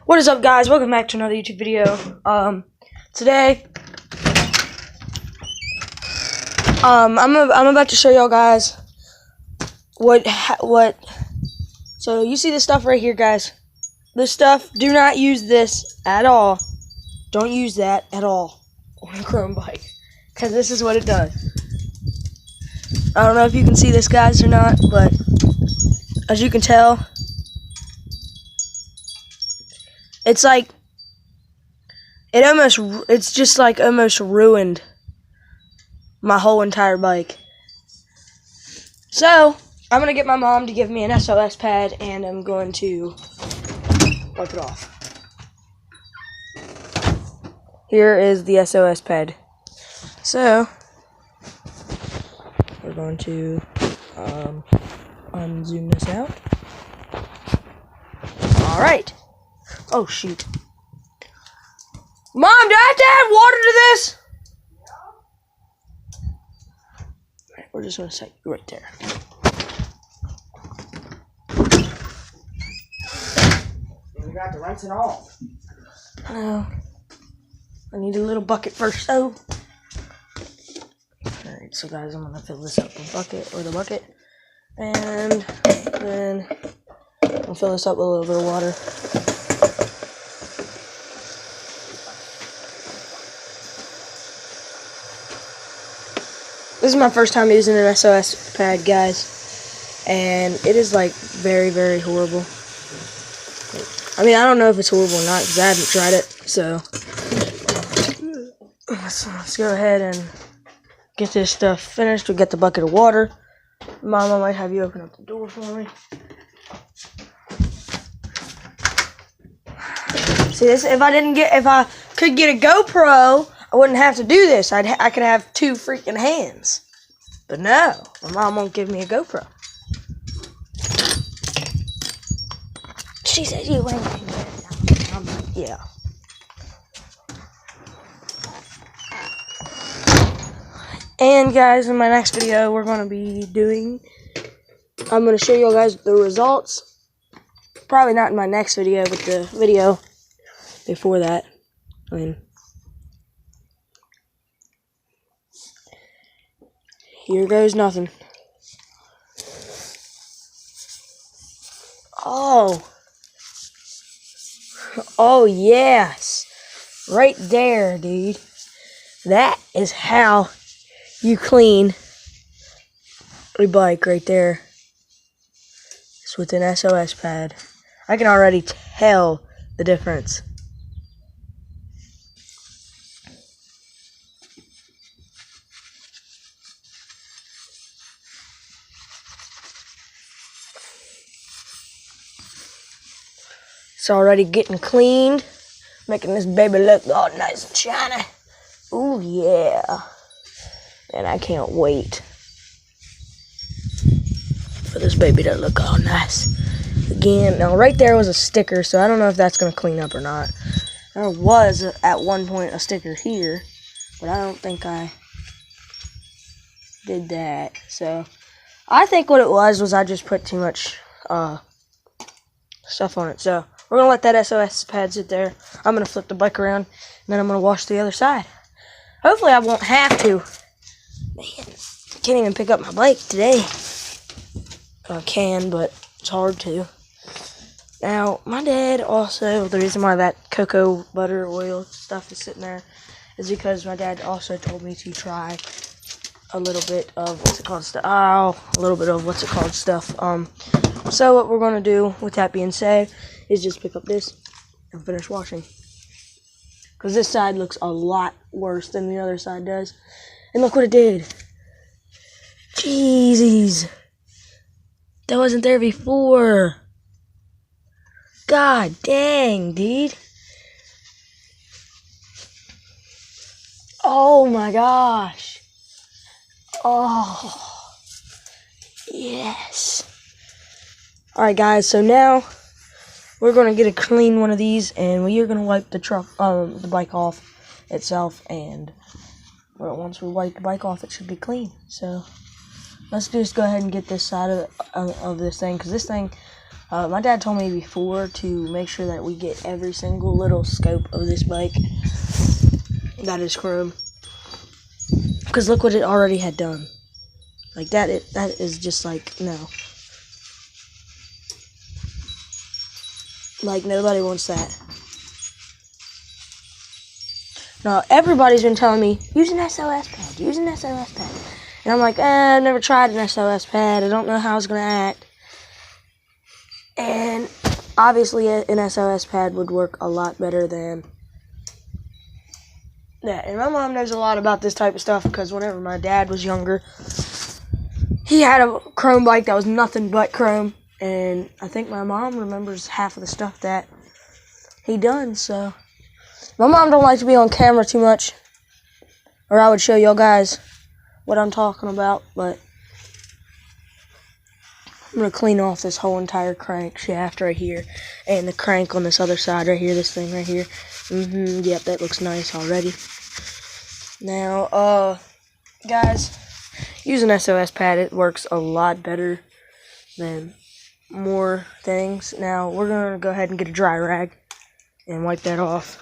What is up, guys? Welcome back to another YouTube video. Today, I'm about to show y'all guys what. So you see this stuff right here, guys. This stuff, do not use this at all. Don't use that at all on a chrome bike, because this is what it does. I don't know if you can see this, guys, or not, but as you can tell, it's like it's just like almost ruined my whole entire bike. So I'm gonna get my mom to give me an SOS pad, and I'm going to wipe it off. Here is the SOS pad. So we're going to unzoom this out. All right. Oh shoot. Mom, do I have to add water to this? Right, we're just gonna set you right there. We got to rinse it off. I need a little bucket first, though. Alright, so guys, I'm gonna fill this up with the bucket. And then I'll fill this up with a little bit of water. This is my first time using an SOS pad, guys, and it is like very, very horrible. I mean, I don't know if it's horrible or not because I haven't tried it. So let's go ahead and get this stuff finished. We'll get the bucket of water. Mom, I might have you open up the door for me. See this? If I could get a GoPro, I wouldn't have to do this. I could have two freaking hands. But no, my mom won't give me a GoPro. She says you ain't. Yeah. And guys, in my next video, we're gonna be I'm gonna show you guys the results. Probably not in my next video, but the video before that. I mean, here goes nothing. Oh yes, right there, dude. That is how you clean a bike right there. It's with an SOS pad. I can already tell the difference. It's already getting cleaned, making this baby look all nice and shiny. Ooh, yeah. And I can't wait for this baby to look all nice. Again, now right there was a sticker, so I don't know if that's going to clean up or not. There was, at one point, a sticker here, but I don't think I did that. So, I think what it was I just put too much stuff on it. So, we're going to let that SOS pad sit there. I'm going to flip the bike around, and then I'm going to wash the other side. Hopefully I won't have to. Man, I can't even pick up my bike today. I can, but it's hard to. Now, my dad also, the reason why that cocoa butter oil stuff is sitting there is because my dad also told me to try a little bit of stuff. So what we're going to do, with that being said, is just pick up this and finish washing. Because this side looks a lot worse than the other side does. And look what it did. Jeezies. That wasn't there before. God dang, dude. Oh my gosh. Oh. Yes. Alright guys, so now we're going to get a clean one of these, and we are going to wipe the bike off itself, and once we wipe the bike off, it should be clean. So let's just go ahead and get this side of this thing, because this thing My dad told me before to make sure that we get every single little scope of this bike that is chrome. Because look what it already had done. Like that is just like, no. Like nobody wants that. No, everybody's been telling me, use an SOS pad, use an SOS pad. And I'm like, I've never tried an SOS pad. I don't know how it's going to act. And obviously an SOS pad would work a lot better than that. And my mom knows a lot about this type of stuff because whenever my dad was younger, he had a chrome bike that was nothing but chrome. And I think my mom remembers half of the stuff that he done, so. My mom don't like to be on camera too much, or I would show y'all guys what I'm talking about, but I'm going to clean off this whole entire crankshaft right here, and the crank on this other side right here, this thing right here. Yep, that looks nice already. Now, guys, use an SOS pad. It works a lot better than more things. Now, we're going to go ahead and get a dry rag and wipe that off.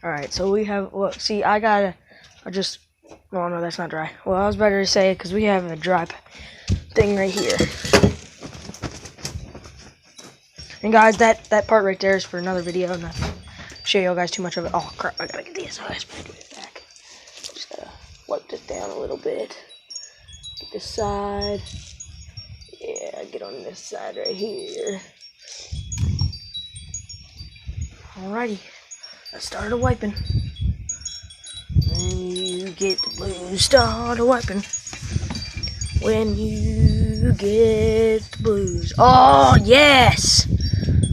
Alright, so we have, well, see, oh no, that's not dry. Well, I was better to say it because we have a dry thing right here. And guys, that part right there is for another video. I'm not going to show you guys too much of it. Oh, crap, I got to get the SOS pad back. Just got to wipe it down a little bit. Get this side. Yeah, get on this side right here. Alrighty. I started wiping. When you get the blues, start wiping. When you get the blues. Oh, yes!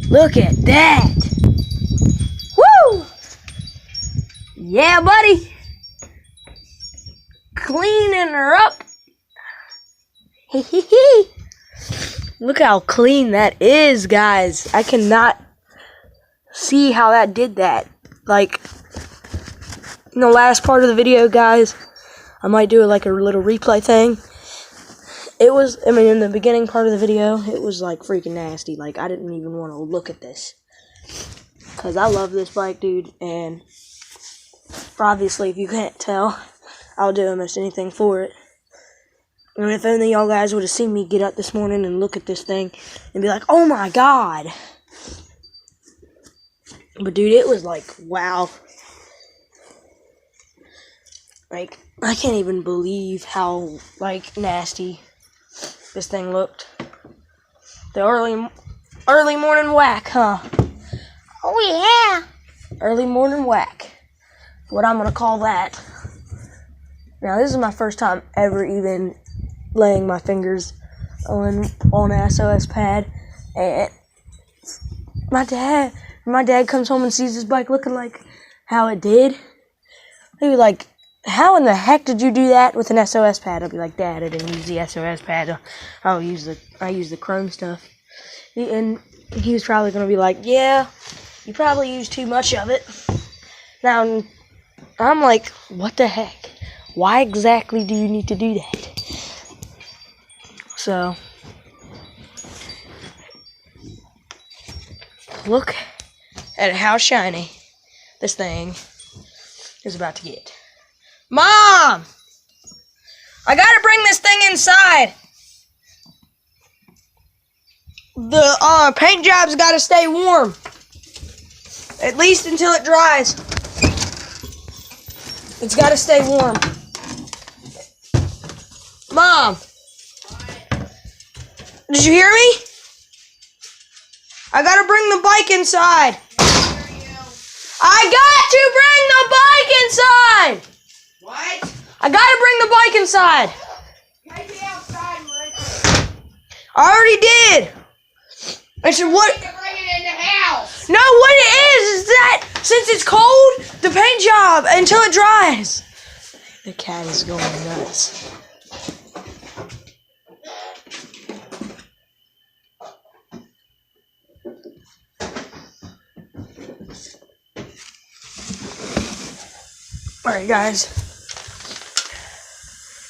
Look at that! Woo! Yeah, buddy! Cleaning her up. Look how clean that is, guys. I cannot see how that did that. Like, in the last part of the video, guys, I might do like a little replay thing. It was, in the beginning part of the video, it was like freaking nasty. Like, I didn't even want to look at this. Because I love this bike, dude. And obviously, if you can't tell, I'll do almost anything for it. And if only y'all guys would have seen me get up this morning and look at this thing and be like, oh my god. But dude, it was like, wow. Like, I can't even believe how, like, nasty this thing looked. The early morning whack, huh? Oh yeah! Early morning whack. What I'm gonna call that. Now, this is my first time ever even laying my fingers on an SOS pad. And my dad comes home and sees this bike looking like how it did. He'd be like, how in the heck did you do that with an SOS pad? I'll be like, Dad, I didn't use the SOS pad. I use the chrome stuff. And he was probably going to be like, yeah, you probably used too much of it. Now, I'm like, what the heck? Why exactly do you need to do that? So, look at how shiny this thing is about to get. Mom! I gotta bring this thing inside. The paint job's gotta stay warm. At least until it dries. It's gotta stay warm. Mom! Did you hear me? I gotta bring the bike inside. I got to bring the bike inside! What? I gotta bring the bike inside. Take it outside, Rick. I already did. I said what? You can bring it in the house. No, what it is that since it's cold, the paint job until it dries. The cat is going nuts. Alright, guys.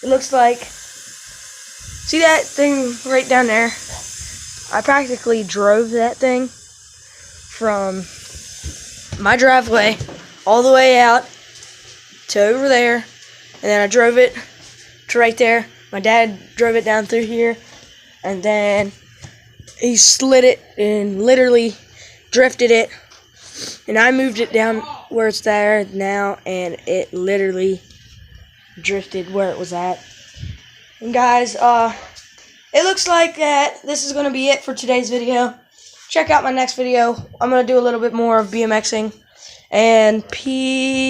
It looks like See that thing right down there? I practically drove that thing from my driveway all the way out to over there, and then I drove it to right there. My dad drove it down through here, and then he slid it and literally drifted it, and I moved it down where it's there now, and it literally drifted where it was at. And guys, it looks like that this is going to be it for today's video. Check out my next video. I'm going to do a little bit more of BMXing, and peace.